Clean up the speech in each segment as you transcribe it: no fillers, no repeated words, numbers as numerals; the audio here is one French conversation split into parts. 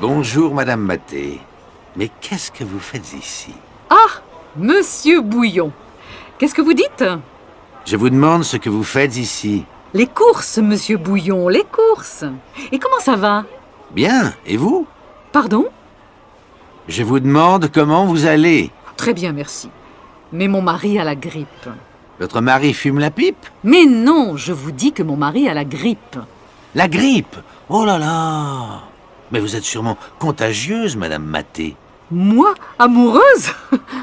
Bonjour, Madame Maté. Mais qu'est-ce que vous faites ici? Ah, Monsieur Bouillon. Qu'est-ce que vous dites? Je vous demande ce que vous faites ici. Les courses, Monsieur Bouillon, les courses. Et comment ça va? Bien, et vous? Pardon? Je vous demande comment vous allez. Très bien, merci. Mais mon mari a la grippe. Votre mari fume la pipe? Mais non, je vous dis que mon mari a la grippe. La grippe? Oh là là! Mais vous êtes sûrement contagieuse, Madame Maté. Moi, amoureuse?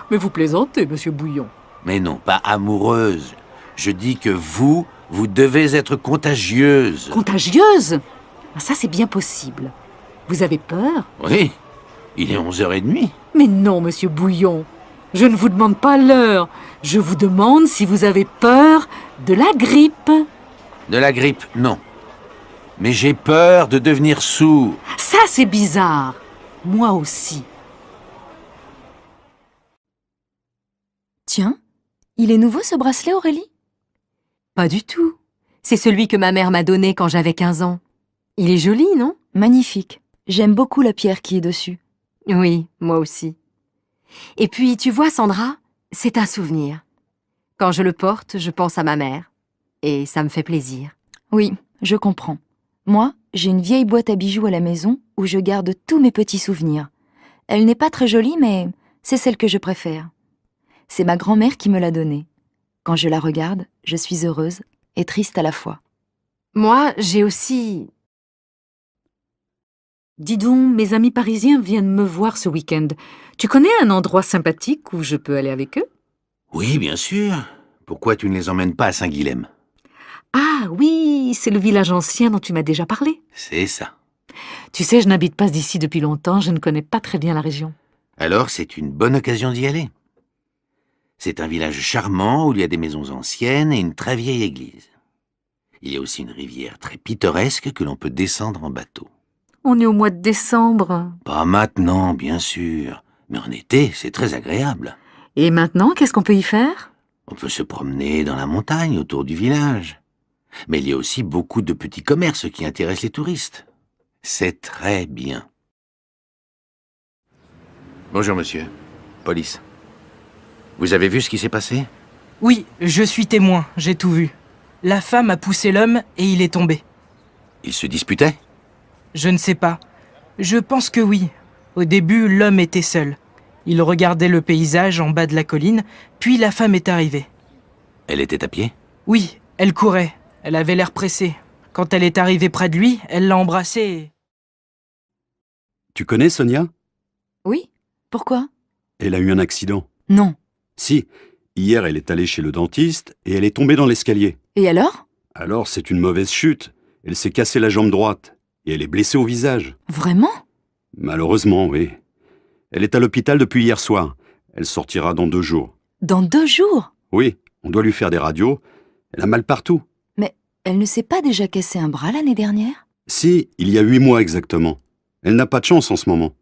Mais vous plaisantez, Monsieur Bouillon. Mais non, pas amoureuse. Je dis que vous devez être contagieuse. Contagieuse? Ah, ça, c'est bien possible. Vous avez peur? Oui, il est 11h30. Mais non, Monsieur Bouillon. Je ne vous demande pas l'heure. Je vous demande si vous avez peur de la grippe. De la grippe, non. Mais j'ai peur de devenir sourd. Ça, c'est bizarre. Moi aussi. Tiens, il est nouveau ce bracelet, Aurélie? Pas du tout. C'est celui que ma mère m'a donné quand j'avais 15 ans. Il est joli, non? Magnifique. J'aime beaucoup la pierre qui est dessus. Oui, moi aussi. Et puis, tu vois, Sandra, c'est un souvenir. Quand je le porte, je pense à ma mère. Et ça me fait plaisir. Oui, je comprends. Moi, j'ai une vieille boîte à bijoux à la maison où je garde tous mes petits souvenirs. Elle n'est pas très jolie, mais c'est celle que je préfère. C'est ma grand-mère qui me l'a donnée. Quand je la regarde, je suis heureuse et triste à la fois. Moi, j'ai aussi... Dis donc, mes amis parisiens viennent me voir ce week-end. Tu connais un endroit sympathique où je peux aller avec eux? Oui, bien sûr. Pourquoi tu ne les emmènes pas à Saint-Guilhem? Ah oui, c'est le village ancien dont tu m'as déjà parlé. C'est ça. Tu sais, je n'habite pas d'ici depuis longtemps, je ne connais pas très bien la région. Alors, c'est une bonne occasion d'y aller. C'est un village charmant où il y a des maisons anciennes et une très vieille église. Il y a aussi une rivière très pittoresque que l'on peut descendre en bateau. On est au mois de décembre. Pas maintenant, bien sûr, mais en été, c'est très agréable. Et maintenant, qu'est-ce qu'on peut y faire? On peut se promener dans la montagne autour du village. Mais il y a aussi beaucoup de petits commerces qui intéressent les touristes. C'est très bien. Bonjour, monsieur. Police. Vous avez vu ce qui s'est passé? Oui, je suis témoin, j'ai tout vu. La femme a poussé l'homme et il est tombé. Ils se disputaient? Je ne sais pas. Je pense que oui. Au début, l'homme était seul. Il regardait le paysage en bas de la colline, puis la femme est arrivée. Elle était à pied? Oui, elle courait. Elle avait l'air pressée. Quand elle est arrivée près de lui, elle l'a embrassé et... Tu connais Sonia? Oui? Pourquoi? Elle a eu un accident. Non. Si, hier elle est allée chez le dentiste et elle est tombée dans l'escalier. Et alors? Alors c'est une mauvaise chute. Elle s'est cassée la jambe droite et elle est blessée au visage. Vraiment? Malheureusement, oui. Elle est à l'hôpital depuis hier soir. Elle sortira dans 2 jours. Dans 2 jours? Oui, on doit lui faire des radios. Elle a mal partout. Mais elle ne s'est pas déjà cassé un bras l'année dernière? Si, il y a 8 mois exactement. Elle n'a pas de chance en ce moment.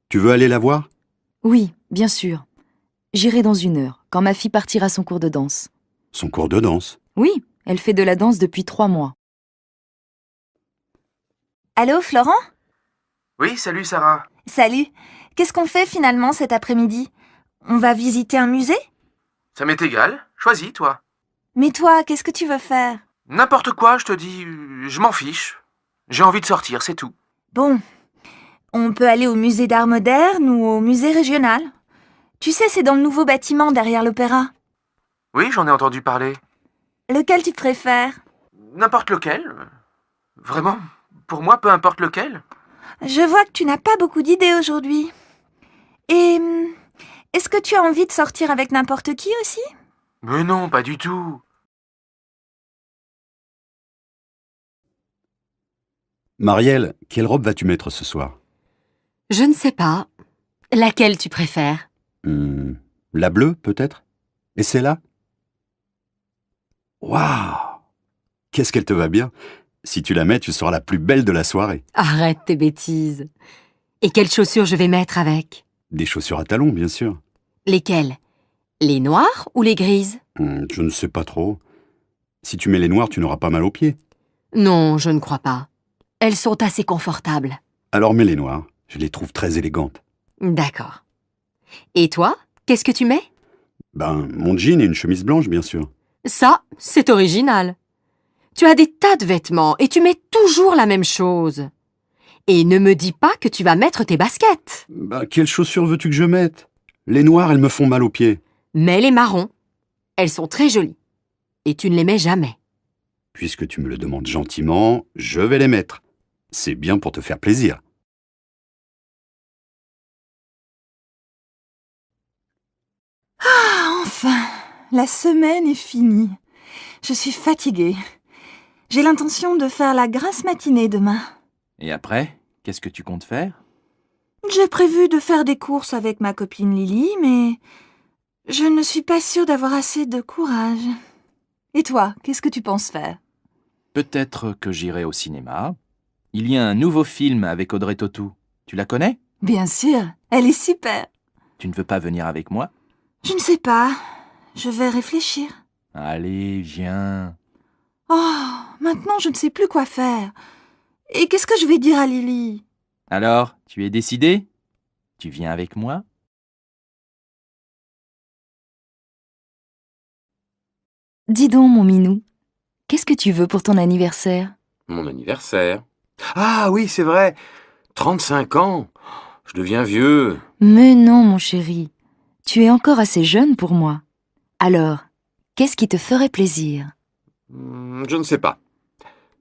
Tu veux aller la voir? Oui, bien sûr. J'irai dans 1 heure, quand ma fille partira à son cours de danse. Son cours de danse. Oui, elle fait de la danse depuis 3 mois. Allô, Florent? Oui, salut Sarah. Salut. Qu'est-ce qu'on fait finalement cet après-midi? On va visiter un musée? Ça m'est égal. Choisis, toi. Mais toi, qu'est-ce que tu veux faire? N'importe quoi, je te dis, je m'en fiche. J'ai envie de sortir, c'est tout. Bon, on peut aller au musée d'art moderne ou au musée régional. Tu sais, c'est dans le nouveau bâtiment derrière l'opéra. Oui, j'en ai entendu parler. Lequel tu préfères? N'importe lequel. Vraiment, pour moi, peu importe lequel. Je vois que tu n'as pas beaucoup d'idées aujourd'hui. Et est-ce que tu as envie de sortir avec n'importe qui aussi? Mais non, pas du tout. Marielle, quelle robe vas-tu mettre ce soir? Je ne sais pas. Laquelle tu préfères? La bleue, peut-être? Et celle-là? Waouh! Qu'est-ce qu'elle te va bien! Si tu la mets, tu seras la plus belle de la soirée. Arrête tes bêtises. Et quelles chaussures je vais mettre avec? Des chaussures à talons, bien sûr. Lesquelles? Les noires ou les grises? Je ne sais pas trop. Si tu mets les noires, tu n'auras pas mal aux pieds. Non, je ne crois pas. Elles sont assez confortables. Alors mets les noires. Je les trouve très élégantes. D'accord. Et toi, qu'est-ce que tu mets? Mon jean et une chemise blanche, bien sûr. Ça, c'est original. Tu as des tas de vêtements et tu mets toujours la même chose. Et ne me dis pas que tu vas mettre tes baskets. Quelles chaussures veux-tu que je mette? Les noires, elles me font mal aux pieds. Mets les marrons. Elles sont très jolies. Et tu ne les mets jamais. Puisque tu me le demandes gentiment, je vais les mettre. C'est bien pour te faire plaisir. Ah, enfin, la semaine est finie. Je suis fatiguée. J'ai l'intention de faire la grasse matinée demain. Et après, qu'est-ce que tu comptes faire? J'ai prévu de faire des courses avec ma copine Lily, mais je ne suis pas sûre d'avoir assez de courage. Et toi, qu'est-ce que tu penses faire? Peut-être que j'irai au cinéma. Il y a un nouveau film avec Audrey Tautou. Tu la connais? Bien sûr, elle est super. Tu ne veux pas venir avec moi? Je ne sais pas. Je vais réfléchir. Allez, viens. Oh, maintenant je ne sais plus quoi faire. Et qu'est-ce que je vais dire à Lily? Alors, tu es décidé? Tu viens avec moi? Dis donc, mon minou, qu'est-ce que tu veux pour ton anniversaire? Mon anniversaire. Ah oui, c'est vrai. 35 ans. Je deviens vieux. Mais non, mon chéri, tu es encore assez jeune pour moi. Alors, qu'est-ce qui te ferait plaisir? Je ne sais pas.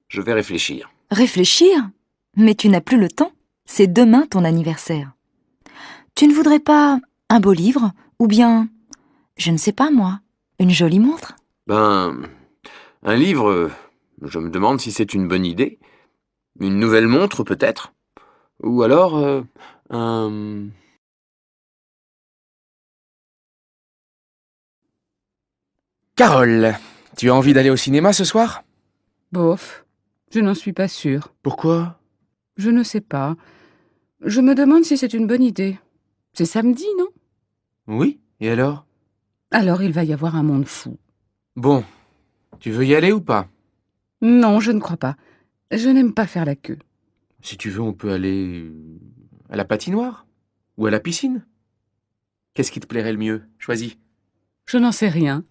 Je vais réfléchir. Réfléchir? Mais tu n'as plus le temps. C'est demain ton anniversaire. Tu ne voudrais pas un beau livre? Ou bien, je ne sais pas moi, une jolie montre? Un livre, je me demande si c'est une bonne idée. Une nouvelle montre, peut-être. Ou alors, un... Carole, tu as envie d'aller au cinéma ce soir? Bof, je n'en suis pas sûre. Pourquoi? Je ne sais pas. Je me demande si c'est une bonne idée. C'est samedi, non? Oui, et alors? Alors il va y avoir un monde fou. Bon, tu veux y aller ou pas? Non, je ne crois pas. Je n'aime pas faire la queue. Si tu veux, on peut aller à la patinoire ou à la piscine. Qu'est-ce qui te plairait le mieux? Choisis. Je n'en sais rien.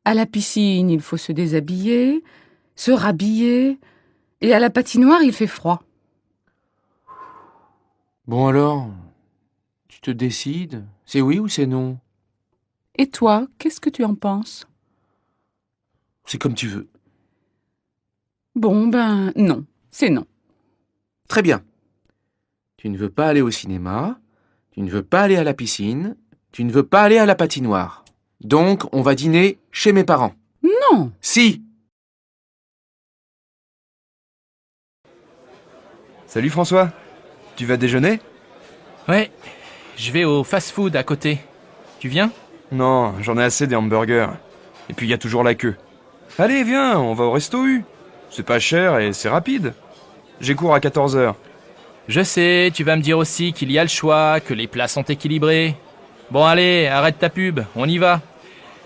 À la piscine, il faut se déshabiller, se rhabiller, et à la patinoire, il fait froid. Bon alors, tu te décides? C'est oui ou c'est non? Et toi, qu'est-ce que tu en penses? C'est comme tu veux. Bon, non, c'est non. Très bien. Tu ne veux pas aller au cinéma, tu ne veux pas aller à la piscine, tu ne veux pas aller à la patinoire. Donc, on va dîner chez mes parents. Non! Si! Salut François, tu vas déjeuner? Ouais, je vais au fast-food à côté. Tu viens? Non, j'en ai assez des hamburgers. Et puis il y a toujours la queue. Allez, viens, on va au Resto U. C'est pas cher et c'est rapide. J'ai cours à 14h. Je sais, tu vas me dire aussi qu'il y a le choix, que les plats sont équilibrés. Bon allez, arrête ta pub, on y va.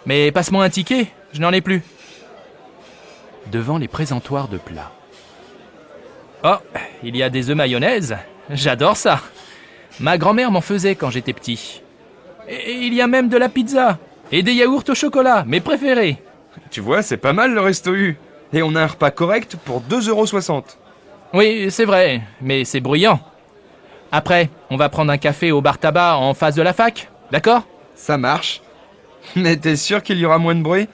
Mais passe-moi un ticket, je n'en ai plus. Devant les présentoirs de plats. Oh, il y a des œufs mayonnaise, j'adore ça. Ma grand-mère m'en faisait quand j'étais petit. Et il y a même de la pizza et des yaourts au chocolat, mes préférés. Tu vois, c'est pas mal le Resto U. Et on a un repas correct pour 2,60 €. Oui, c'est vrai, mais c'est bruyant. Après, on va prendre un café au bar tabac en face de la fac, d'accord? Ça marche. Mais t'es sûr qu'il y aura moins de bruit?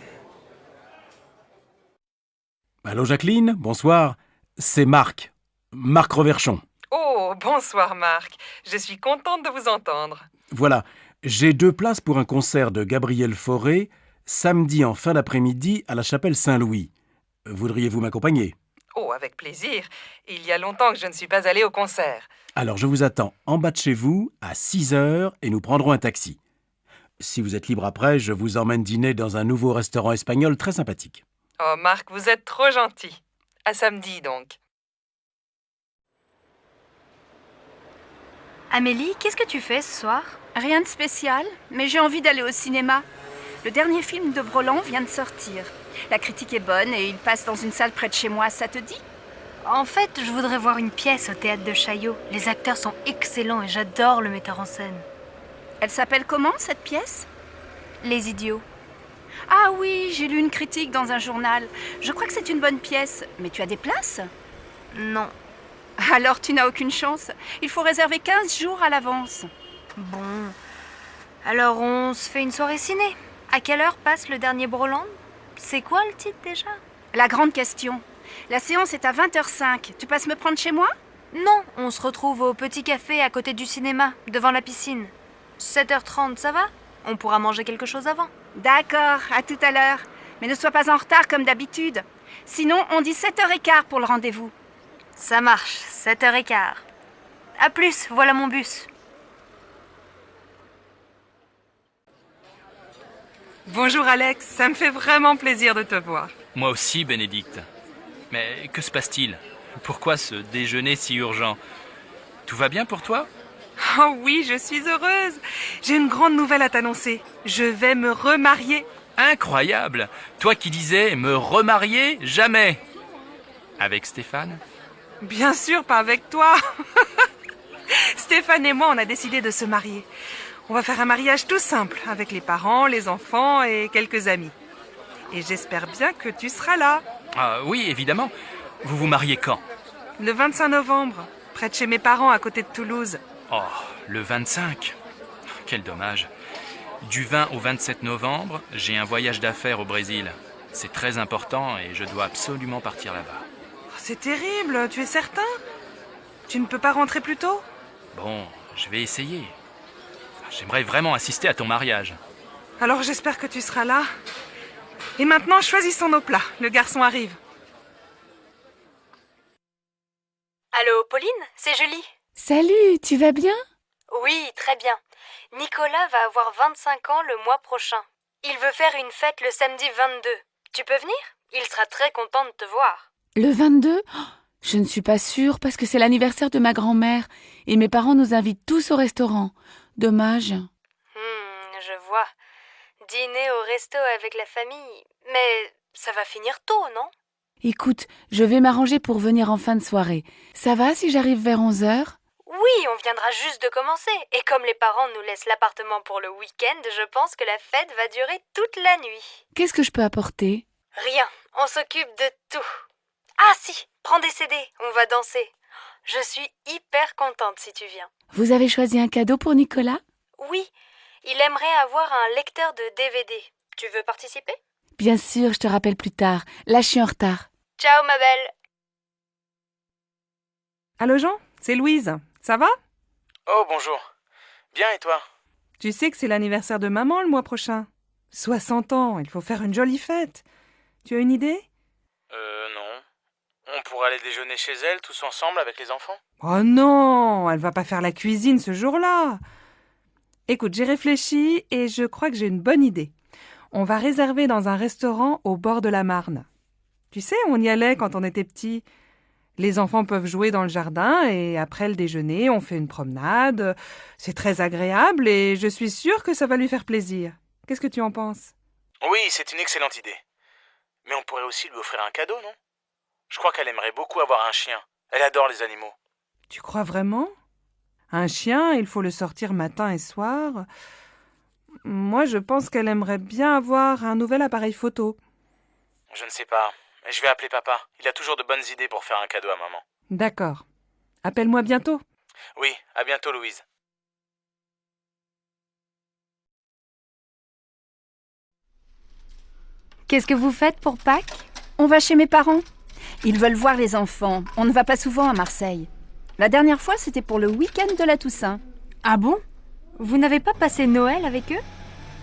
Allô Jacqueline, bonsoir. C'est Marc. Marc Reverchon. Oh, bonsoir Marc. Je suis contente de vous entendre. Voilà, j'ai 2 places pour un concert de Gabriel Fauré, samedi en fin d'après-midi à la chapelle Saint-Louis. Voudriez-vous m'accompagner? Oh, avec plaisir. Il y a longtemps que je ne suis pas allée au concert. Alors je vous attends en bas de chez vous à 6h et nous prendrons un taxi. Si vous êtes libre après, je vous emmène dîner dans un nouveau restaurant espagnol très sympathique. Oh Marc, vous êtes trop gentil. À samedi donc. Amélie, qu'est-ce que tu fais ce soir? Rien de spécial, mais j'ai envie d'aller au cinéma. Le dernier film de Broland vient de sortir. La critique est bonne et il passe dans une salle près de chez moi, ça te dit? En fait, je voudrais voir une pièce au théâtre de Chaillot. Les acteurs sont excellents et j'adore le metteur en scène. Elle s'appelle comment, cette pièce? Les Idiots. Ah oui, j'ai lu une critique dans un journal. Je crois que c'est une bonne pièce. Mais tu as des places? Non. Alors tu n'as aucune chance. Il faut réserver 15 jours à l'avance. Bon. Alors on se fait une soirée ciné. À quelle heure passe le dernier Broland? C'est quoi le titre déjà? La grande question. La séance est à 20h05. Tu passes me prendre chez moi? Non, on se retrouve au petit café à côté du cinéma, devant la piscine. 7h30, ça va? On pourra manger quelque chose avant. D'accord, à tout à l'heure. Mais ne sois pas en retard comme d'habitude. Sinon, on dit 7h15 pour le rendez-vous. Ça marche, 7h15. À plus, voilà mon bus. Bonjour Alex, ça me fait vraiment plaisir de te voir. Moi aussi, Bénédicte. Mais que se passe-t-il? Pourquoi ce déjeuner si urgent? Tout va bien pour toi? Oh oui, je suis heureuse. J'ai une grande nouvelle à t'annoncer. Je vais me remarier. Incroyable! Toi qui disais me remarier jamais! Avec Stéphane? Bien sûr, pas avec toi. Stéphane et moi, on a décidé de se marier. On va faire un mariage tout simple, avec les parents, les enfants et quelques amis. Et j'espère bien que tu seras là. Ah oui, évidemment. Vous vous mariez quand? Le 25 novembre, près de chez mes parents, à côté de Toulouse. Oh, le 25. Quel dommage. Du 20 au 27 novembre, j'ai un voyage d'affaires au Brésil. C'est très important et je dois absolument partir là-bas. C'est terrible, tu es certain? Tu ne peux pas rentrer plus tôt? Bon, je vais essayer. J'aimerais vraiment assister à ton mariage. Alors j'espère que tu seras là. Et maintenant, choisissons nos plats. Le garçon arrive. Allô, Pauline? C'est Julie. Salut, tu vas bien? Oui, très bien. Nicolas va avoir 25 ans le mois prochain. Il veut faire une fête le samedi 22. Tu peux venir? Il sera très content de te voir. Le 22? Oh, je ne suis pas sûre parce que c'est l'anniversaire de ma grand-mère et mes parents nous invitent tous au restaurant. Dommage. Je vois. Dîner au resto avec la famille. Mais ça va finir tôt, non? Écoute, je vais m'arranger pour venir en fin de soirée. Ça va si j'arrive vers 11h? Oui, on viendra juste de commencer. Et comme les parents nous laissent l'appartement pour le week-end, je pense que la fête va durer toute la nuit. Qu'est-ce que je peux apporter? Rien, on s'occupe de tout. Ah si, prends des CD, on va danser. Je suis hyper contente si tu viens. Vous avez choisi un cadeau pour Nicolas? Oui, il aimerait avoir un lecteur de DVD. Tu veux participer? Bien sûr, je te rappelle plus tard. Là, je suis en retard. Ciao ma belle. Allô Jean, c'est Louise. Ça va? Oh bonjour. Bien et toi? Tu sais que c'est l'anniversaire de maman le mois prochain. 60 ans, il faut faire une jolie fête. Tu as une idée? Non. On pourrait aller déjeuner chez elle tous ensemble avec les enfants? Oh non, elle va pas faire la cuisine ce jour-là. Écoute, j'ai réfléchi et je crois que j'ai une bonne idée. On va réserver dans un restaurant au bord de la Marne. Tu sais, on y allait quand on était petits. Les enfants peuvent jouer dans le jardin et après le déjeuner, on fait une promenade. C'est très agréable et je suis sûre que ça va lui faire plaisir. Qu'est-ce que tu en penses? Oui, c'est une excellente idée. Mais on pourrait aussi lui offrir un cadeau, non? Je crois qu'elle aimerait beaucoup avoir un chien. Elle adore les animaux. Tu crois vraiment? Un chien, il faut le sortir matin et soir. Moi, je pense qu'elle aimerait bien avoir un nouvel appareil photo. Je ne sais pas. Je vais appeler papa. Il a toujours de bonnes idées pour faire un cadeau à maman. D'accord. Appelle-moi bientôt. Oui, à bientôt Louise. Qu'est-ce que vous faites pour Pâques? On va chez mes parents. Ils veulent voir les enfants. On ne va pas souvent à Marseille. La dernière fois, c'était pour le week-end de la Toussaint. Ah bon? Vous n'avez pas passé Noël avec eux?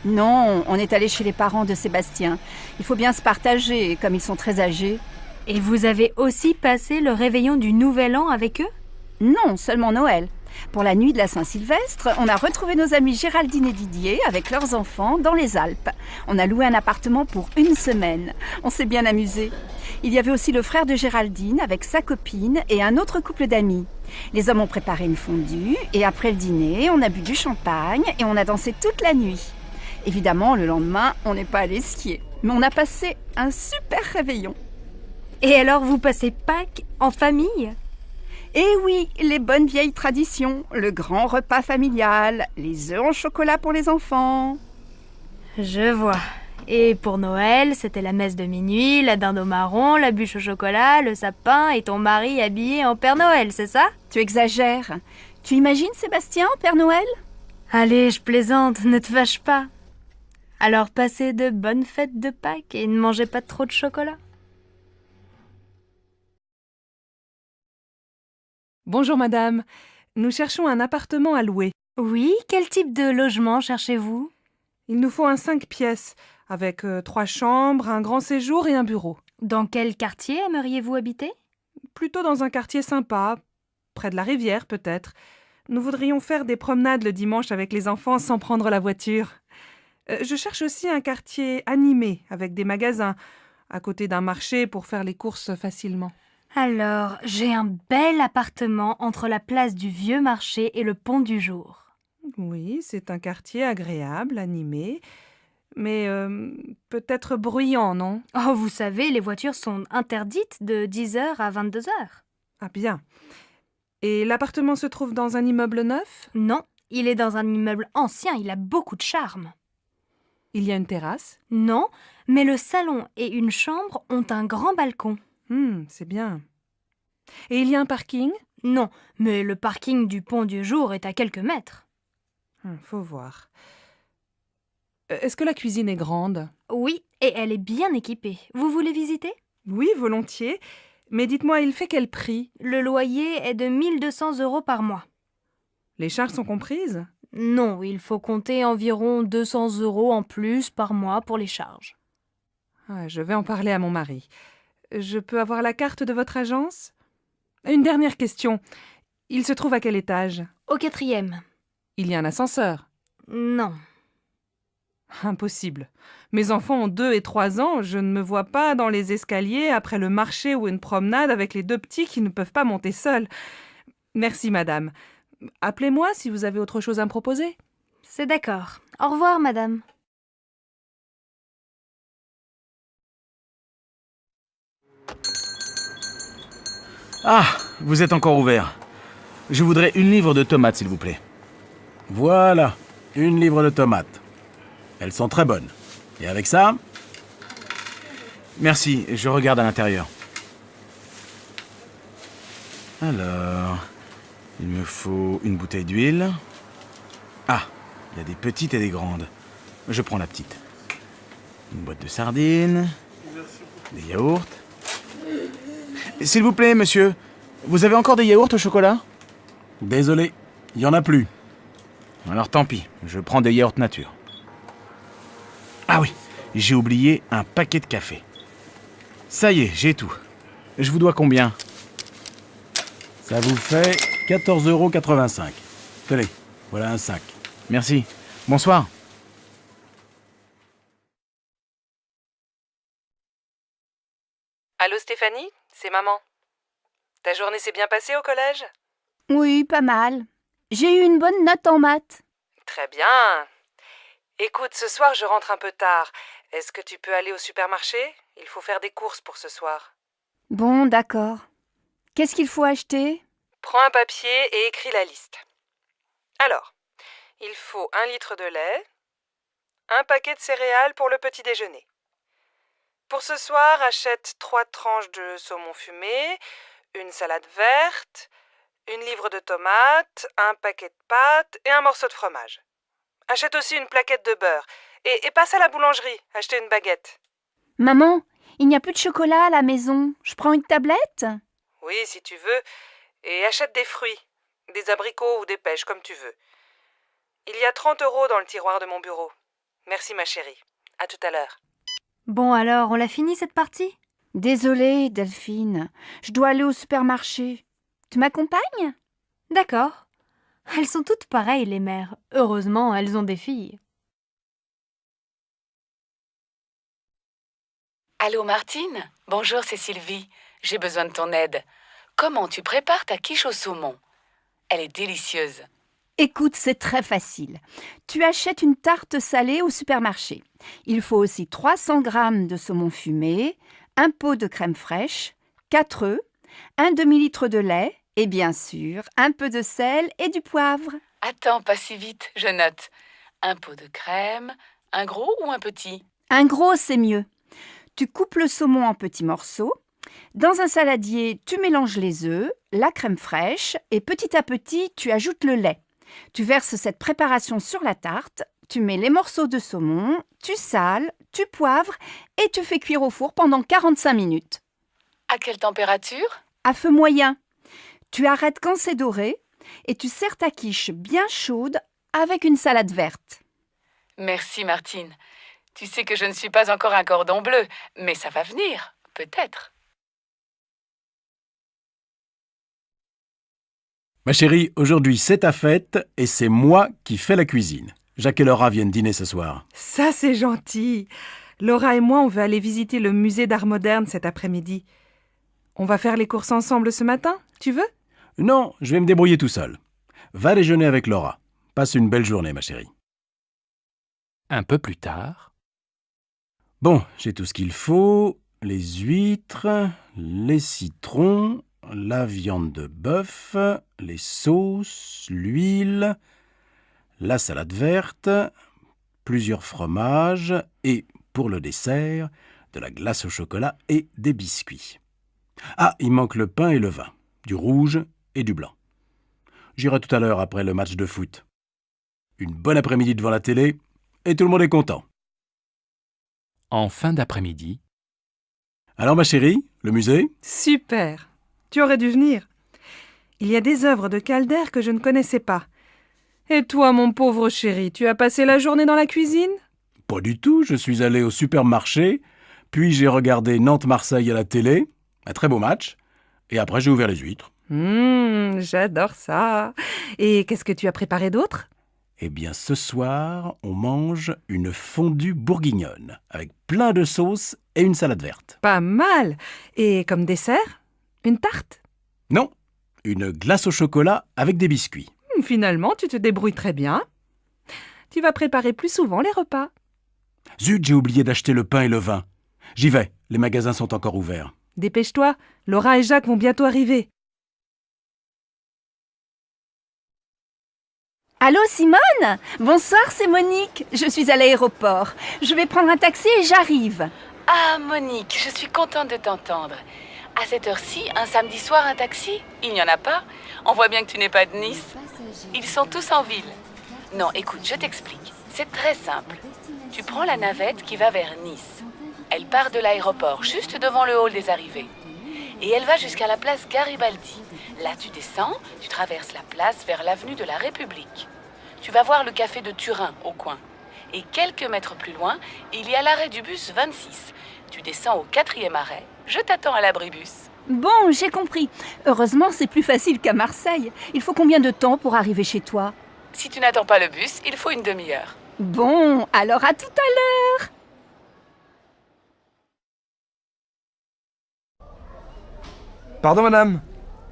Non, on est allé chez les parents de Sébastien. Il faut bien se partager, comme ils sont très âgés. Et vous avez aussi passé le réveillon du Nouvel An avec eux? Non, seulement Noël. Pour la nuit de la Saint-Sylvestre, on a retrouvé nos amis Géraldine et Didier avec leurs enfants dans les Alpes. On a loué un appartement pour 1 semaine. On s'est bien amusé. Il y avait aussi le frère de Géraldine avec sa copine et un autre couple d'amis. Les hommes ont préparé une fondue et après le dîner, on a bu du champagne et on a dansé toute la nuit. Évidemment, le lendemain, on n'est pas allé skier. Mais on a passé un super réveillon. Et alors, vous passez Pâques en famille? Eh oui, les bonnes vieilles traditions, le grand repas familial, les œufs en chocolat pour les enfants. Je vois. Et pour Noël, c'était la messe de minuit, la dinde au marron, la bûche au chocolat, le sapin et ton mari habillé en Père Noël, c'est ça? Tu exagères. Tu imagines Sébastien en Père Noël? Allez, je plaisante, ne te fâche pas. Alors passez de bonnes fêtes de Pâques et ne mangez pas trop de chocolat. Bonjour madame, nous cherchons un appartement à louer. Oui, quel type de logement cherchez-vous? Il nous faut un 5 pièces, avec 3 chambres, un grand séjour et un bureau. Dans quel quartier aimeriez-vous habiter? Plutôt dans un quartier sympa, près de la rivière peut-être. Nous voudrions faire des promenades le dimanche avec les enfants sans prendre la voiture. Je cherche aussi un quartier animé, avec des magasins, à côté d'un marché pour faire les courses facilement. Alors, j'ai un bel appartement entre la place du Vieux Marché et le Pont du Jour. Oui, c'est un quartier agréable, animé, mais peut-être bruyant, non? Oh, vous savez, les voitures sont interdites de 10h à 22h. Ah bien. Et l'appartement se trouve dans un immeuble neuf? Non, il est dans un immeuble ancien, il a beaucoup de charme. Il y a une terrasse? Non, mais le salon et une chambre ont un grand balcon. C'est bien. Et il y a un parking? Non, mais le parking du Pont du Jour est à quelques mètres. Faut voir. Est-ce que la cuisine est grande? Oui, et elle est bien équipée. Vous voulez visiter? Oui, volontiers. Mais dites-moi, il fait quel prix? Le loyer est de 1200 € par mois. Les charges sont comprises? Non, il faut compter environ 200 € en plus par mois pour les charges. Je vais en parler à mon mari. Je peux avoir la carte de votre agence? Une dernière question. Il se trouve à quel étage? Au 4e. Il y a un ascenseur? Non. Impossible. Mes enfants ont 2 et 3 ans, je ne me vois pas dans les escaliers après le marché ou une promenade avec les 2 petits qui ne peuvent pas monter seuls. Merci, madame. Appelez-moi si vous avez autre chose à me proposer. C'est d'accord. Au revoir, madame. Ah, vous êtes encore ouvert. Je voudrais 1 livre de tomates, s'il vous plaît. Voilà, 1 livre de tomates. Elles sont très bonnes. Et avec ça? Merci, je regarde à l'intérieur. Alors, il me faut une bouteille d'huile. Ah, il y a des petites et des grandes. Je prends la petite. Une boîte de sardines. Des yaourts. S'il vous plaît, monsieur, vous avez encore des yaourts au chocolat? Désolé, il n'y en a plus. Alors tant pis, je prends des yaourts nature. Ah oui, j'ai oublié un paquet de café. Ça y est, j'ai tout. Je vous dois combien? Ça vous fait 14,85 €. Tenez, voilà un sac. Merci. Bonsoir. Allô Stéphanie, c'est maman. Ta journée s'est bien passée au collège? Oui, pas mal. J'ai eu une bonne note en maths. Très bien. Écoute, ce soir je rentre un peu tard. Est-ce que tu peux aller au supermarché? Il faut faire des courses pour ce soir. Bon, d'accord. Qu'est-ce qu'il faut acheter? Prends un papier et écris la liste. Alors, il faut 1 litre de lait, un paquet de céréales pour le petit déjeuner. Pour ce soir, achète 3 tranches de saumon fumé, une salade verte, 1 livre de tomates, un paquet de pâtes et un morceau de fromage. Achète aussi une plaquette de beurre et passe à la boulangerie, acheter une baguette. Maman, il n'y a plus de chocolat à la maison. Je prends une tablette? Oui, si tu veux. Et achète des fruits, des abricots ou des pêches, comme tu veux. Il y a 30 € dans le tiroir de mon bureau. Merci ma chérie. À tout à l'heure. Bon alors, on l'a fini cette partie? Désolée, Delphine. Je dois aller au supermarché. Tu m'accompagnes? D'accord. Elles sont toutes pareilles, les mères. Heureusement, elles ont des filles. Allô Martine? Bonjour, c'est Sylvie. J'ai besoin de ton aide. Comment tu prépares ta quiche au saumon? Elle est délicieuse. Écoute, c'est très facile. Tu achètes une tarte salée au supermarché. Il faut aussi 300 g de saumon fumé, un pot de crème fraîche, 4 œufs, un demi-litre de lait et bien sûr, un peu de sel et du poivre. Attends, pas si vite, je note. Un pot de crème, un gros ou un petit? Un gros, c'est mieux. Tu coupes le saumon en petits morceaux. Dans un saladier, tu mélanges les œufs, la crème fraîche et petit à petit, tu ajoutes le lait. Tu verses cette préparation sur la tarte, tu mets les morceaux de saumon, tu sales, tu poivres et tu fais cuire au four pendant 45 minutes. À quelle température? À feu moyen. Tu arrêtes quand c'est doré et tu sers ta quiche bien chaude avec une salade verte. Merci Martine. Tu sais que je ne suis pas encore un cordon bleu, mais ça va venir, peut-être. Ma chérie, aujourd'hui c'est ta fête et c'est moi qui fais la cuisine. Jacques et Laura viennent dîner ce soir. Ça, c'est gentil. Laura et moi, on veut aller visiter le musée d'art moderne cet après-midi. On va faire les courses ensemble ce matin, tu veux? Non, je vais me débrouiller tout seul. Va déjeuner avec Laura. Passe une belle journée, ma chérie. Un peu plus tard. Bon, j'ai tout ce qu'il faut. Les huîtres, les citrons, la viande de bœuf, les sauces, l'huile, la salade verte, plusieurs fromages et, pour le dessert, de la glace au chocolat et des biscuits. Ah, il manque le pain et le vin, du rouge et du blanc. J'irai tout à l'heure après le match de foot. Une bonne après-midi devant la télé et tout le monde est content. En fin d'après-midi. Alors ma chérie, le musée? Super. Tu aurais dû venir. Il y a des œuvres de Calder que je ne connaissais pas. Et toi, mon pauvre chéri, tu as passé la journée dans la cuisine? Pas du tout, je suis allé au supermarché, puis j'ai regardé Nantes-Marseille à la télé, un très beau match, et après j'ai ouvert les huîtres. J'adore ça. Et qu'est-ce que tu as préparé d'autre? Eh bien ce soir, on mange une fondue bourguignonne, avec plein de sauces et une salade verte. Pas mal. Et comme dessert? Une tarte? Non, une glace au chocolat avec des biscuits. Finalement, tu te débrouilles très bien. Tu vas préparer plus souvent les repas. Zut, j'ai oublié d'acheter le pain et le vin. J'y vais, les magasins sont encore ouverts. Dépêche-toi, Laura et Jacques vont bientôt arriver. Allô Simone? Bonsoir, c'est Monique. Je suis à l'aéroport. Je vais prendre un taxi et j'arrive. Ah Monique, je suis contente de t'entendre. À cette heure-ci, un samedi soir, un taxi? Il n'y en a pas? On voit bien que tu n'es pas de Nice. Ils sont tous en ville. Non, écoute, je t'explique. C'est très simple. Tu prends la navette qui va vers Nice. Elle part de l'aéroport, juste devant le hall des arrivées. Et elle va jusqu'à la place Garibaldi. Là, tu descends, tu traverses la place vers l'avenue de la République. Tu vas voir le café de Turin, au coin. Et quelques mètres plus loin, il y a l'arrêt du bus 26. Tu descends au 4e arrêt. Je t'attends à l'abribus. Bon, j'ai compris. Heureusement, c'est plus facile qu'à Marseille. Il faut combien de temps pour arriver chez toi? Si tu n'attends pas le bus, il faut une demi-heure. Bon, alors à tout à l'heure. Pardon madame,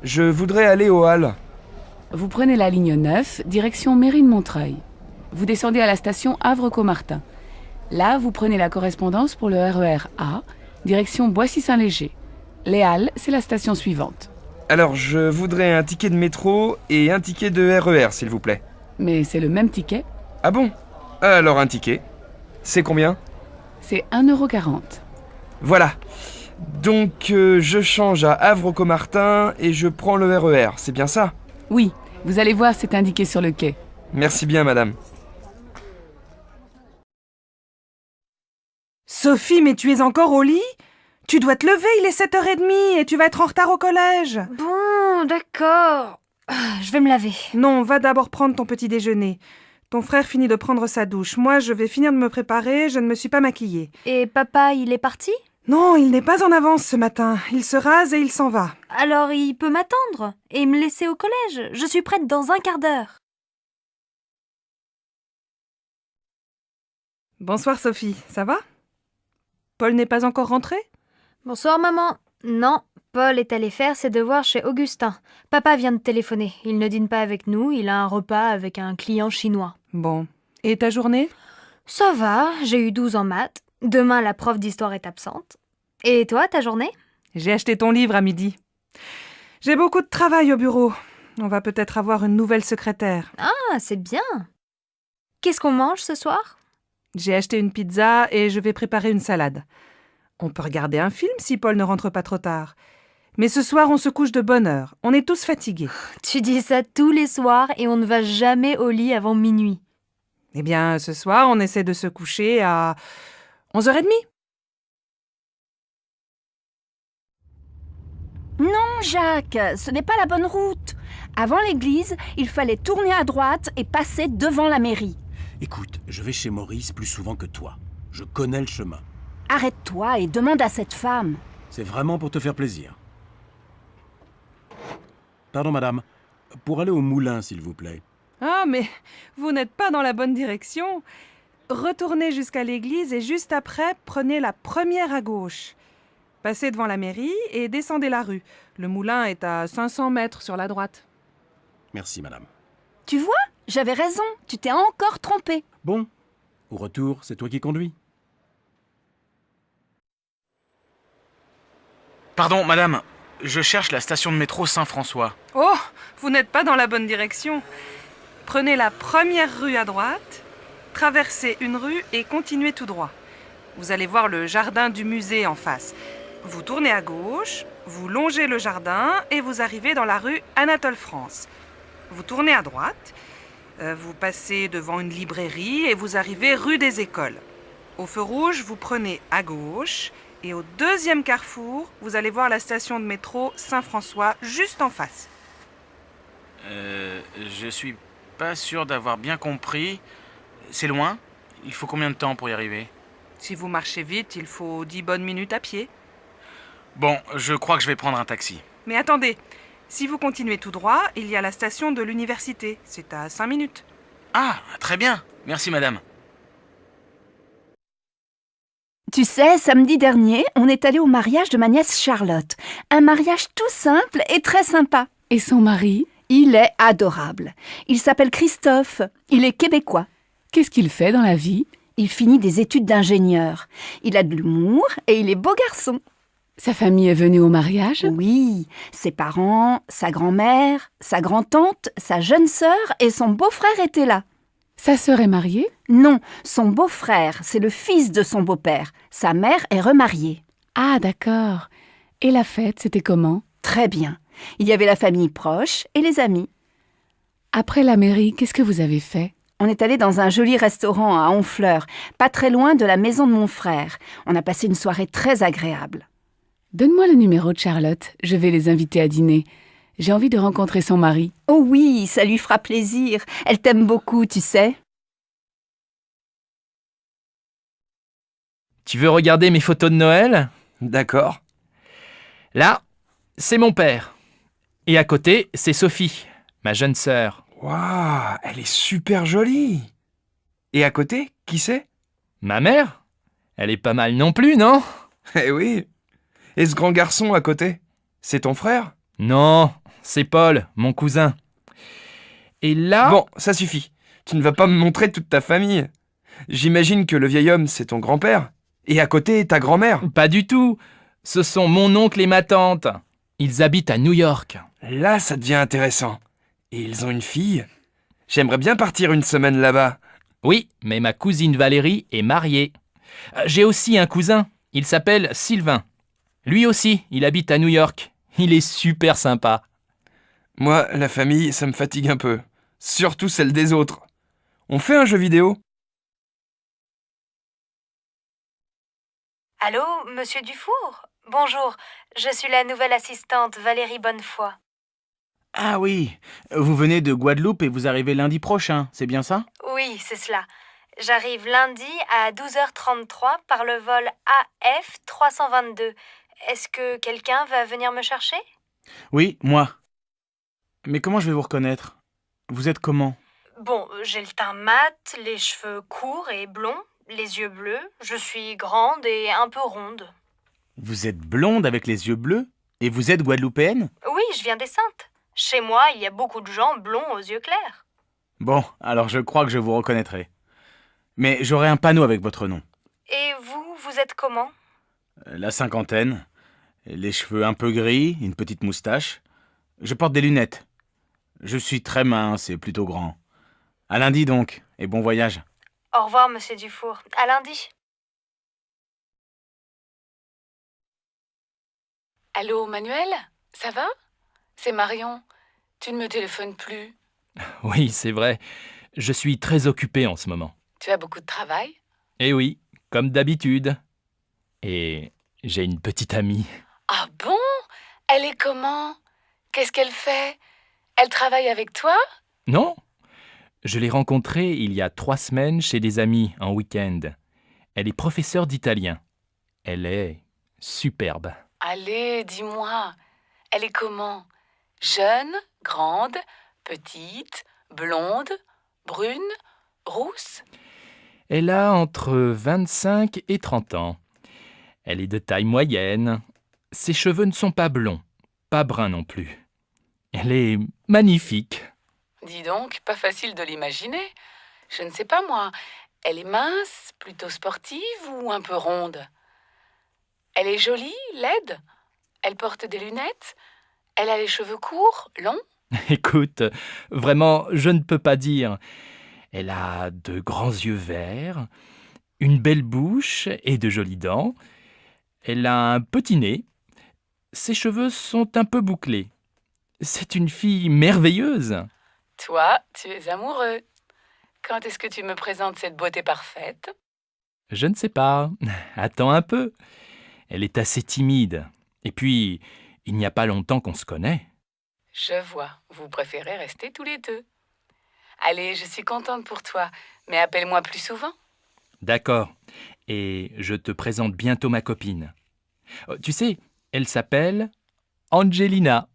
je voudrais aller au hall. Vous prenez la ligne 9, direction Mairie de Montreuil. Vous descendez à la station Havre-Caumartin. Là, vous prenez la correspondance pour le RER A, direction Boissy-Saint-Léger. Les Halles, c'est la station suivante. Alors, je voudrais un ticket de métro et un ticket de RER, s'il vous plaît. Mais c'est le même ticket. Ah bon? Alors un ticket. C'est combien? C'est 1,40 €. Voilà. Donc, je change à Havre-Caumartin et je prends le RER, c'est bien ça? Oui, vous allez voir, c'est indiqué sur le quai. Merci bien, madame. Sophie, mais tu es encore au lit? Tu dois te lever, il est 7h30 et tu vas être en retard au collège. Bon, d'accord. Je vais me laver. Non, va d'abord prendre ton petit déjeuner. Ton frère finit de prendre sa douche. Moi, je vais finir de me préparer, je ne me suis pas maquillée. Et papa, il est parti? Non, il n'est pas en avance ce matin. Il se rase et il s'en va. Alors il peut m'attendre et me laisser au collège. Je suis prête dans un quart d'heure. Bonsoir Sophie, ça va? Paul n'est pas encore rentré? Bonsoir maman. Non, Paul est allé faire ses devoirs chez Augustin. Papa vient de téléphoner. Il ne dîne pas avec nous, il a un repas avec un client chinois. Bon. Et ta journée? Ça va, j'ai eu 12 en maths. Demain, la prof d'histoire est absente. Et toi, ta journée? J'ai acheté ton livre à midi. J'ai beaucoup de travail au bureau. On va peut-être avoir une nouvelle secrétaire. Ah, c'est bien. Qu'est-ce qu'on mange ce soir? J'ai acheté une pizza et je vais préparer une salade. On peut regarder un film si Paul ne rentre pas trop tard. Mais ce soir, on se couche de bonne heure. On est tous fatigués. Tu dis ça tous les soirs et on ne va jamais au lit avant minuit. Eh bien, ce soir, on essaie de se coucher à 11h30. Non, Jacques, ce n'est pas la bonne route. Avant l'église, il fallait tourner à droite et passer devant la mairie. Écoute, je vais chez Maurice plus souvent que toi. Je connais le chemin. Arrête-toi et demande à cette femme. C'est vraiment pour te faire plaisir. Pardon, madame. Pour aller au moulin, s'il vous plaît. Ah, mais vous n'êtes pas dans la bonne direction. Retournez jusqu'à l'église et juste après, prenez la première à gauche. Passez devant la mairie et descendez la rue. Le moulin est à 500 mètres sur la droite. Merci, madame. Tu vois, j'avais raison, tu t'es encore trompé. Bon, au retour, c'est toi qui conduis. Pardon, madame, je cherche la station de métro Saint-François. Oh, vous n'êtes pas dans la bonne direction. Prenez la première rue à droite, traversez une rue et continuez tout droit. Vous allez voir le jardin du musée en face. Vous tournez à gauche, vous longez le jardin et vous arrivez dans la rue Anatole France. Vous tournez à droite, vous passez devant une librairie et vous arrivez rue des Écoles. Au feu rouge, vous prenez à gauche et au deuxième carrefour, vous allez voir la station de métro Saint-François juste en face. Je suis pas sûr d'avoir bien compris. C'est loin? Il faut combien de temps pour y arriver? Si vous marchez vite, il faut 10 bonnes minutes à pied. Bon, je crois que je vais prendre un taxi. Mais attendez, si vous continuez tout droit, il y a la station de l'université. C'est à 5 minutes. Ah, très bien. Merci, madame. Tu sais, samedi dernier, on est allé au mariage de ma nièce Charlotte. Un mariage tout simple et très sympa. Et son mari? Il est adorable. Il s'appelle Christophe. Il est québécois. Qu'est-ce qu'il fait dans la vie? Il finit des études d'ingénieur. Il a de l'humour et il est beau garçon. Sa famille est venue au mariage? Oui, ses parents, sa grand-mère, sa grand-tante, sa jeune sœur et son beau-frère étaient là. Sa sœur est mariée? Non, son beau-frère, c'est le fils de son beau-père. Sa mère est remariée. Ah, d'accord. Et la fête, c'était comment? Très bien. Il y avait la famille proche et les amis. Après la mairie, qu'est-ce que vous avez fait? On est allé dans un joli restaurant à Honfleur, pas très loin de la maison de mon frère. On a passé une soirée très agréable. Donne-moi le numéro de Charlotte, je vais les inviter à dîner. J'ai envie de rencontrer son mari. Oh oui, ça lui fera plaisir. Elle t'aime beaucoup, tu sais. Tu veux regarder mes photos de Noël? D'accord. Là, c'est mon père. Et à côté, c'est Sophie, ma jeune sœur. Waouh, elle est super jolie. Et à côté, qui c'est? Ma mère? Elle est pas mal non plus, non? Eh oui. Et ce grand garçon à côté, c'est ton frère? Non, c'est Paul, mon cousin. Et là... Bon, ça suffit. Tu ne vas pas me montrer toute ta famille. J'imagine que le vieil homme, c'est ton grand-père. Et à côté, ta grand-mère. Pas du tout. Ce sont mon oncle et ma tante. Ils habitent à New York. Là, ça devient intéressant. Et ils ont une fille? J'aimerais bien partir une semaine là-bas. Oui, mais ma cousine Valérie est mariée. J'ai aussi un cousin. Il s'appelle Sylvain. Lui aussi, il habite à New York. Il est super sympa. Moi, la famille, ça me fatigue un peu. Surtout celle des autres. On fait un jeu vidéo? Allô, monsieur Dufour? Bonjour, je suis la nouvelle assistante Valérie Bonnefoy. Ah oui, vous venez de Guadeloupe et vous arrivez lundi prochain, c'est bien ça? Oui, c'est cela. J'arrive lundi à 12h33 par le vol AF 322. Est-ce que quelqu'un va venir me chercher? Oui, moi. Mais comment je vais vous reconnaître? Vous êtes comment? Bon, j'ai le teint mat, les cheveux courts et blonds, les yeux bleus. Je suis grande et un peu ronde. Vous êtes blonde avec les yeux bleus? Et vous êtes guadeloupéenne? Oui, je viens des Saintes. Chez moi, il y a beaucoup de gens blonds aux yeux clairs. Bon, alors je crois que je vous reconnaîtrai. Mais j'aurai un panneau avec votre nom. Et vous, vous êtes comment? La cinquantaine. Les cheveux un peu gris, une petite moustache. Je porte des lunettes. Je suis très mince et plutôt grand. À lundi donc, et bon voyage. Au revoir, monsieur Dufour. À lundi. Allô, Manuel? Ça va? C'est Marion. Tu ne me téléphones plus. Oui, c'est vrai. Je suis très occupé en ce moment. Tu as beaucoup de travail? Eh oui, comme d'habitude. Et j'ai une petite amie. Ah bon? Elle est comment? Qu'est-ce qu'elle fait? Elle travaille avec toi? Non? Je l'ai rencontrée il y a 3 semaines chez des amis en week-end. Elle est professeure d'italien. Elle est superbe. Allez, dis-moi. Elle est comment? Jeune, grande, petite, blonde, brune, rousse? Elle a entre 25 et 30 ans. Elle est de taille moyenne. Ses cheveux ne sont pas blonds, pas bruns non plus. Elle est magnifique. Dis donc, pas facile de l'imaginer. Je ne sais pas moi. Elle est mince, plutôt sportive ou un peu ronde? Elle est jolie, laide? Elle porte des lunettes? Elle a les cheveux courts, longs? Écoute, vraiment, je ne peux pas dire. Elle a de grands yeux verts, une belle bouche et de jolies dents. Elle a un petit nez. Ses cheveux sont un peu bouclés. C'est une fille merveilleuse. Toi, tu es amoureux. Quand est-ce que tu me présentes cette beauté parfaite? Je ne sais pas. Attends un peu. Elle est assez timide. Et puis, il n'y a pas longtemps qu'on se connaît. Je vois. Vous préférez rester tous les deux. Allez, je suis contente pour toi, mais appelle-moi plus souvent. D'accord. Et je te présente bientôt ma copine. Tu sais, elle s'appelle Angelina.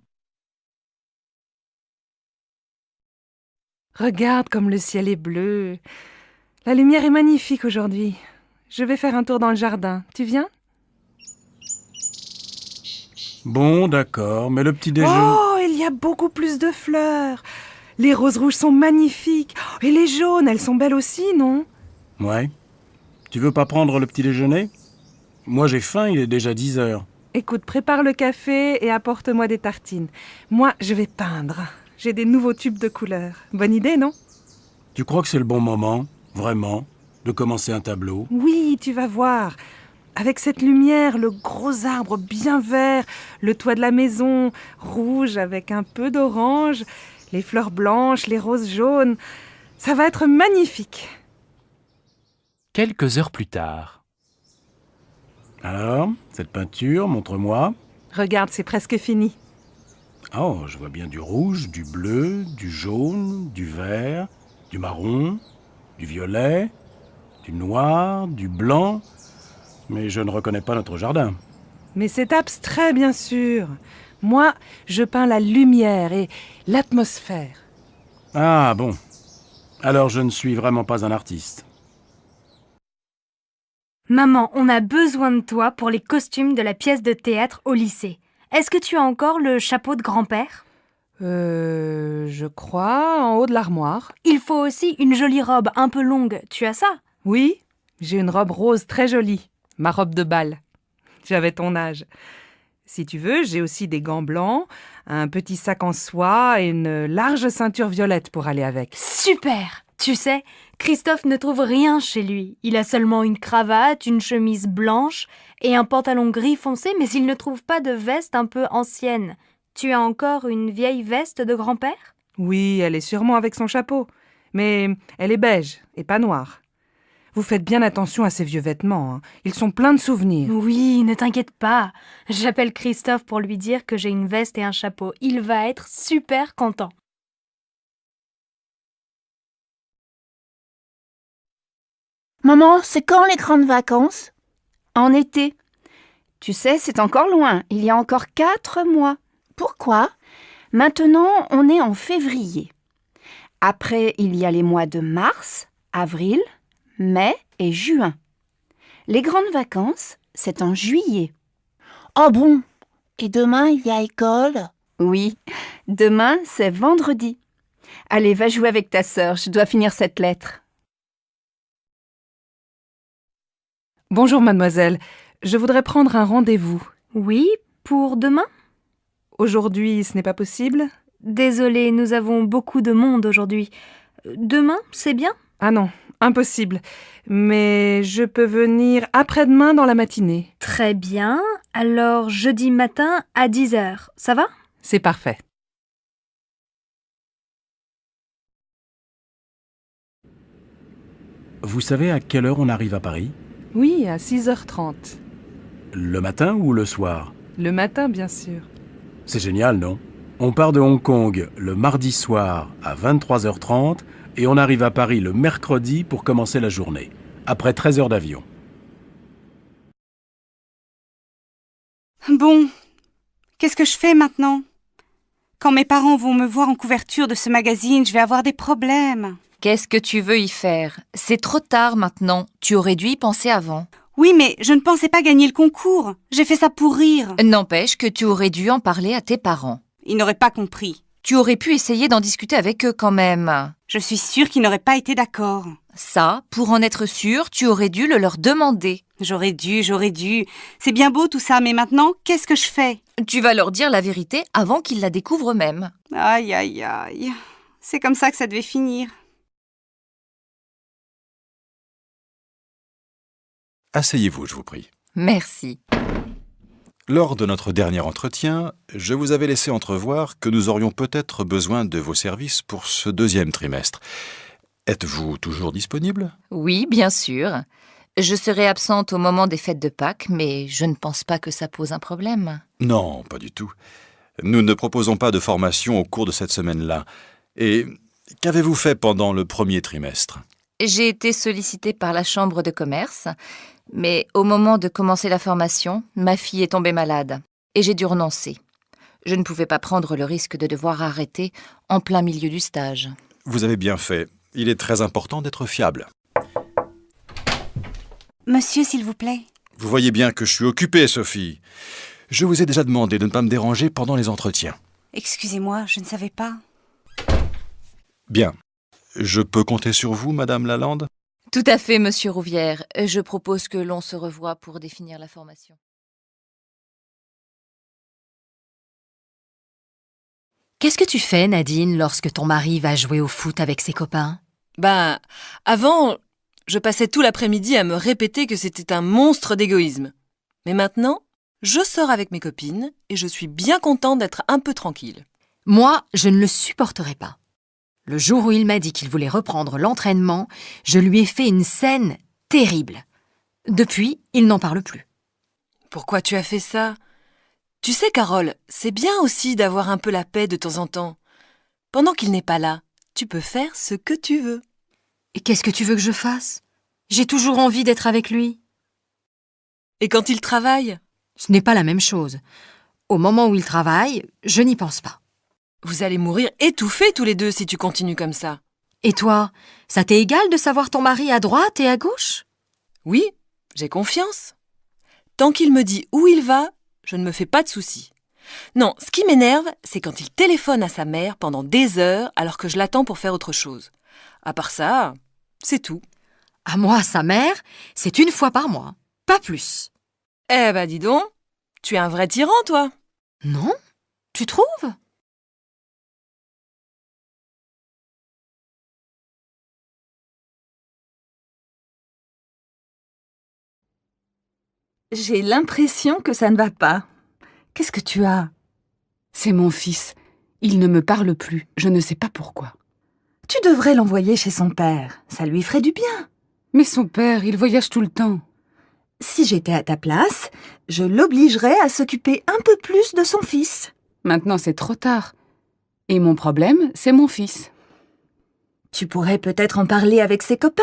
Regarde comme le ciel est bleu. La lumière est magnifique aujourd'hui. Je vais faire un tour dans le jardin. Tu viens? Bon, d'accord, mais le petit déjeuner... Oh, il y a beaucoup plus de fleurs. Les roses rouges sont magnifiques. Et les jaunes, elles sont belles aussi, non? Ouais. Tu veux pas prendre le petit déjeuner? Moi j'ai faim, il est déjà 10 heures. Écoute, prépare le café et apporte-moi des tartines. Moi, je vais peindre. J'ai des nouveaux tubes de couleurs. Bonne idée, non? Tu crois que c'est le bon moment, vraiment, de commencer un tableau? Oui, tu vas voir. Avec cette lumière, le gros arbre bien vert, le toit de la maison, rouge avec un peu d'orange, les fleurs blanches, les roses jaunes. Ça va être magnifique. Quelques heures plus tard. Alors, cette peinture, montre-moi. Regarde, c'est presque fini. Oh, je vois bien du rouge, du bleu, du jaune, du vert, du marron, du violet, du noir, du blanc... Mais je ne reconnais pas notre jardin. Mais c'est abstrait, bien sûr. Moi, je peins la lumière et l'atmosphère. Ah bon. Alors je ne suis vraiment pas un artiste. Maman, on a besoin de toi pour les costumes de la pièce de théâtre au lycée. Est-ce que tu as encore le chapeau de grand-père? Je crois, en haut de l'armoire. Il faut aussi une jolie robe un peu longue. Tu as ça? Oui, j'ai une robe rose très jolie. Ma robe de bal. J'avais ton âge. Si tu veux, j'ai aussi des gants blancs, un petit sac en soie et une large ceinture violette pour aller avec. Super! Tu sais, Christophe ne trouve rien chez lui. Il a seulement une cravate, une chemise blanche et un pantalon gris foncé, mais il ne trouve pas de veste un peu ancienne. Tu as encore une vieille veste de grand-père? Oui, elle est sûrement avec son chapeau. Mais elle est beige et pas noire. Vous faites bien attention à ces vieux vêtements, hein. Ils sont pleins de souvenirs. Oui, ne t'inquiète pas. J'appelle Christophe pour lui dire que j'ai une veste et un chapeau. Il va être super content. Maman, c'est quand les grandes vacances? En été. Tu sais, c'est encore loin. Il y a encore 4 mois. Pourquoi? Maintenant, on est en février. Après, il y a les mois de mars, avril, mai et juin. Les grandes vacances, c'est en juillet. Oh bon? Et demain, il y a école? Oui, demain, c'est vendredi. Allez, va jouer avec ta sœur, je dois finir cette lettre. Bonjour, mademoiselle. je voudrais prendre un rendez-vous. Oui, pour demain? Aujourd'hui, ce n'est pas possible? Désolée, nous avons beaucoup de monde aujourd'hui. Demain, c'est bien? Ah non, impossible. Mais je peux venir après-demain dans la matinée. Très bien. Alors, jeudi matin à 10h, ça va? C'est parfait. Vous savez à quelle heure on arrive à Paris? Oui, à 6h30. Le matin ou le soir? Le matin, bien sûr. C'est génial, non? On part de Hong Kong le mardi soir à 23h30 et on arrive à Paris le mercredi pour commencer la journée, après 13 heures d'avion. Bon, qu'est-ce que je fais maintenant? Quand mes parents vont me voir en couverture de ce magazine, je vais avoir des problèmes. Qu'est-ce que tu veux y faire? C'est trop tard maintenant. Tu aurais dû y penser avant. Oui, mais je ne pensais pas gagner le concours. J'ai fait ça pour rire. N'empêche que tu aurais dû en parler à tes parents. Ils n'auraient pas compris. Tu aurais pu essayer d'en discuter avec eux quand même. Je suis sûre qu'ils n'auraient pas été d'accord. Ça, pour en être sûr, tu aurais dû le leur demander. J'aurais dû. C'est bien beau tout ça, mais maintenant, qu'est-ce que je fais? Tu vas leur dire la vérité avant qu'ils la découvrent eux-mêmes. Aïe, aïe, aïe. C'est comme ça que ça devait finir. Asseyez-vous, je vous prie. Merci. Lors de notre dernier entretien, je vous avais laissé entrevoir que nous aurions peut-être besoin de vos services pour ce deuxième trimestre. Êtes-vous toujours disponible? Oui, bien sûr. Je serai absente au moment des fêtes de Pâques, mais je ne pense pas que ça pose un problème. Non, pas du tout. Nous ne proposons pas de formation au cours de cette semaine-là. Et qu'avez-vous fait pendant le premier trimestre? J'ai été sollicitée par la chambre de commerce, mais au moment de commencer la formation, ma fille est tombée malade et j'ai dû renoncer. Je ne pouvais pas prendre le risque de devoir arrêter en plein milieu du stage. Vous avez bien fait. Il est très important d'être fiable. Monsieur, s'il vous plaît. Vous voyez bien que je suis occupé, Sophie. Je vous ai déjà demandé de ne pas me déranger pendant les entretiens. Excusez-moi, je ne savais pas. Bien. Je peux compter sur vous, Madame Lalande? Tout à fait, Monsieur Rouvière. Je propose que l'on se revoie pour définir la formation. Qu'est-ce que tu fais, Nadine, lorsque ton mari va jouer au foot avec ses copains? Ben, avant, je passais tout l'après-midi à me répéter que c'était un monstre d'égoïsme. Mais maintenant, je sors avec mes copines et je suis bien contente d'être un peu tranquille. Moi, je ne le supporterai pas. Le jour où il m'a dit qu'il voulait reprendre l'entraînement, je lui ai fait une scène terrible. Depuis, il n'en parle plus. Pourquoi tu as fait ça? Tu sais, Carole, c'est bien aussi d'avoir un peu la paix de temps en temps. Pendant qu'il n'est pas là, tu peux faire ce que tu veux. Et qu'est-ce que tu veux que je fasse? J'ai toujours envie d'être avec lui. Et quand il travaille? Ce n'est pas la même chose. Au moment où il travaille, je n'y pense pas. Vous allez mourir étouffés tous les deux si tu continues comme ça. Et toi, ça t'est égal de savoir ton mari à droite et à gauche? Oui, j'ai confiance. Tant qu'il me dit où il va, je ne me fais pas de soucis. Non, ce qui m'énerve, c'est quand il téléphone à sa mère pendant des heures alors que je l'attends pour faire autre chose. À part ça, c'est tout. À moi, sa mère, c'est une fois par mois, pas plus. Eh ben dis donc, tu es un vrai tyran, toi. Non? Tu trouves? J'ai l'impression que ça ne va pas. Qu'est-ce que tu as? C'est mon fils. Il ne me parle plus. Je ne sais pas pourquoi. Tu devrais l'envoyer chez son père. Ça lui ferait du bien. Mais son père, il voyage tout le temps. Si j'étais à ta place, je l'obligerais à s'occuper un peu plus de son fils. Maintenant, c'est trop tard. Et mon problème, c'est mon fils. Tu pourrais peut-être en parler avec ses copains.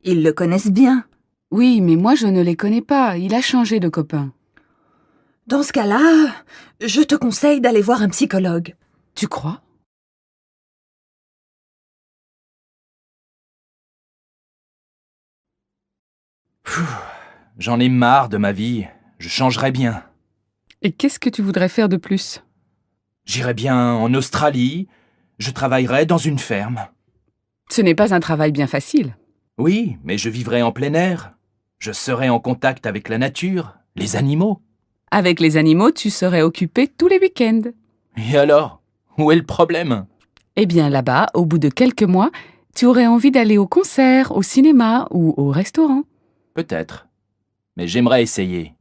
Ils le connaissent bien. Oui, mais moi, je ne les connais pas. Il a changé de copain. Dans ce cas-là, je te conseille d'aller voir un psychologue. Tu crois? J'en ai marre de ma vie. Je changerais bien. Et qu'est-ce que tu voudrais faire de plus? J'irais bien en Australie. Je travaillerais dans une ferme. Ce n'est pas un travail bien facile. Oui, mais je vivrais en plein air. Je serais en contact avec la nature, Les animaux. Avec les animaux, tu serais occupé tous les week-ends. Et alors? Où est le problème? Eh bien là-bas, au bout de quelques mois, tu aurais envie d'aller au concert, au cinéma ou au restaurant. Peut-être. Mais j'aimerais essayer.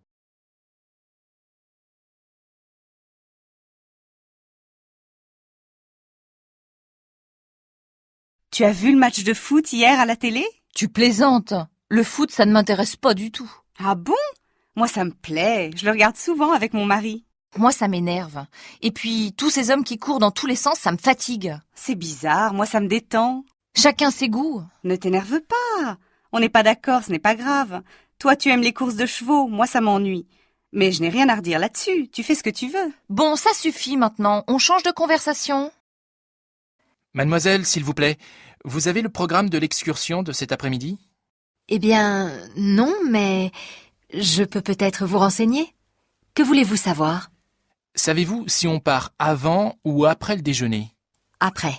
Tu as vu le match de foot hier à la télé? Tu plaisantes. Le foot, ça ne m'intéresse pas du tout. Ah bon? Moi, ça me plaît. Je le regarde souvent avec mon mari. Moi, ça m'énerve. Et puis, tous ces hommes qui courent dans tous les sens, ça me fatigue. C'est bizarre, moi, ça me détend. Chacun ses goûts. Ne t'énerve pas. On n'est pas d'accord, ce n'est pas grave. Toi, tu aimes les courses de chevaux, moi, ça m'ennuie. Mais je n'ai rien à redire là-dessus. Tu fais ce que tu veux. Bon, ça suffit maintenant. On change de conversation. Mademoiselle, s'il vous plaît, vous avez le programme de l'excursion de cet après-midi? Eh bien, non, mais je peux peut-être vous renseigner. Que voulez-vous savoir? Savez-vous si on part avant ou après le déjeuner? Après.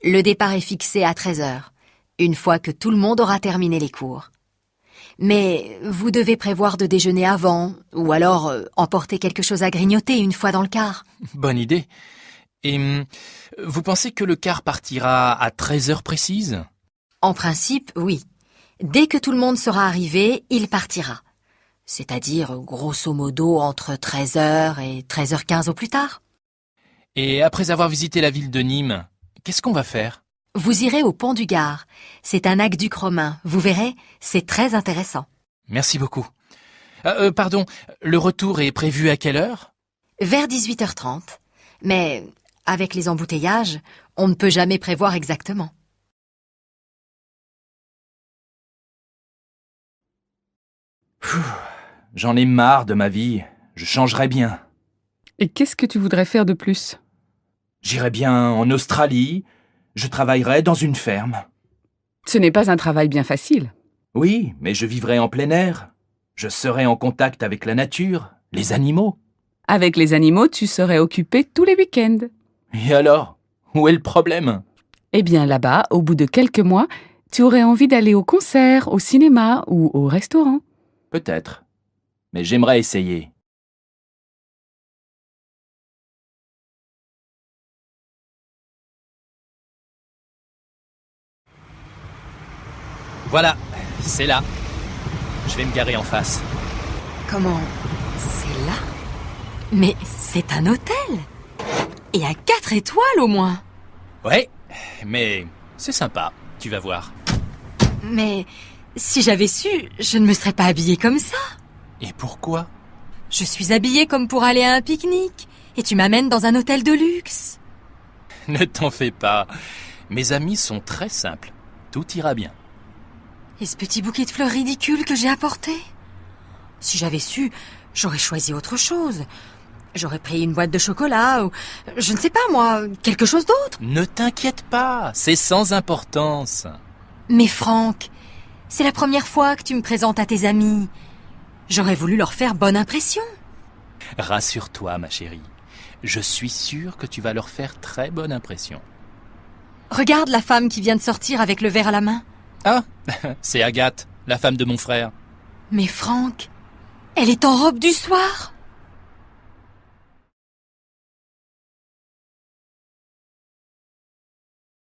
Le départ est fixé à 13h, une fois que tout le monde aura terminé les cours. Mais vous devez prévoir de déjeuner avant, ou alors emporter quelque chose à grignoter une fois dans le car. Bonne idée. Et vous pensez que le car partira à 13h précises? En principe, oui. Dès que tout le monde sera arrivé, il partira. C'est-à-dire, grosso modo, entre 13h et 13h15 au plus tard. Et après avoir visité la ville de Nîmes, qu'est-ce qu'on va faire? Vous irez au pont du Gard. C'est un aqueduc romain. Vous verrez, c'est très intéressant. Merci beaucoup. Pardon, le retour est prévu à quelle heure? Vers 18h30. Mais avec les embouteillages, on ne peut jamais prévoir exactement. J'en ai marre de ma vie. Je changerais bien. Et qu'est-ce que tu voudrais faire de plus? J'irais bien en Australie. Je travaillerais dans une ferme. Ce n'est pas un travail bien facile. Oui, mais je vivrais en plein air. Je serais en contact avec la nature, les animaux. Avec les animaux, tu serais occupé tous les week-ends. Et alors? Où est le problème? Eh bien là-bas, au bout de quelques mois, tu aurais envie d'aller au concert, au cinéma ou au restaurant. Peut-être. Mais j'aimerais essayer. Voilà, c'est là. Je vais me garer en face. Comment? C'est là? Mais c'est un hôtel! Et à 4 étoiles au moins! Ouais, mais c'est sympa, tu vas voir. Mais si j'avais su, je ne me serais pas habillée comme ça. Et pourquoi? Je suis habillée comme pour aller à un pique-nique. Et tu m'amènes dans un hôtel de luxe. Ne t'en fais pas. Mes amis sont très simples. Tout ira bien. Et ce petit bouquet de fleurs ridicule que j'ai apporté? Si j'avais su, j'aurais choisi autre chose. J'aurais pris une boîte de chocolat ou, je ne sais pas moi, quelque chose d'autre. Ne t'inquiète pas, c'est sans importance. Mais Franck, c'est la première fois que tu me présentes à tes amis. J'aurais voulu leur faire bonne impression. Rassure-toi, ma chérie. Je suis sûr que tu vas leur faire très bonne impression. Regarde la femme qui vient de sortir avec le verre à la main. Ah, c'est Agathe, la femme de mon frère. Mais Franck, elle est en robe du soir.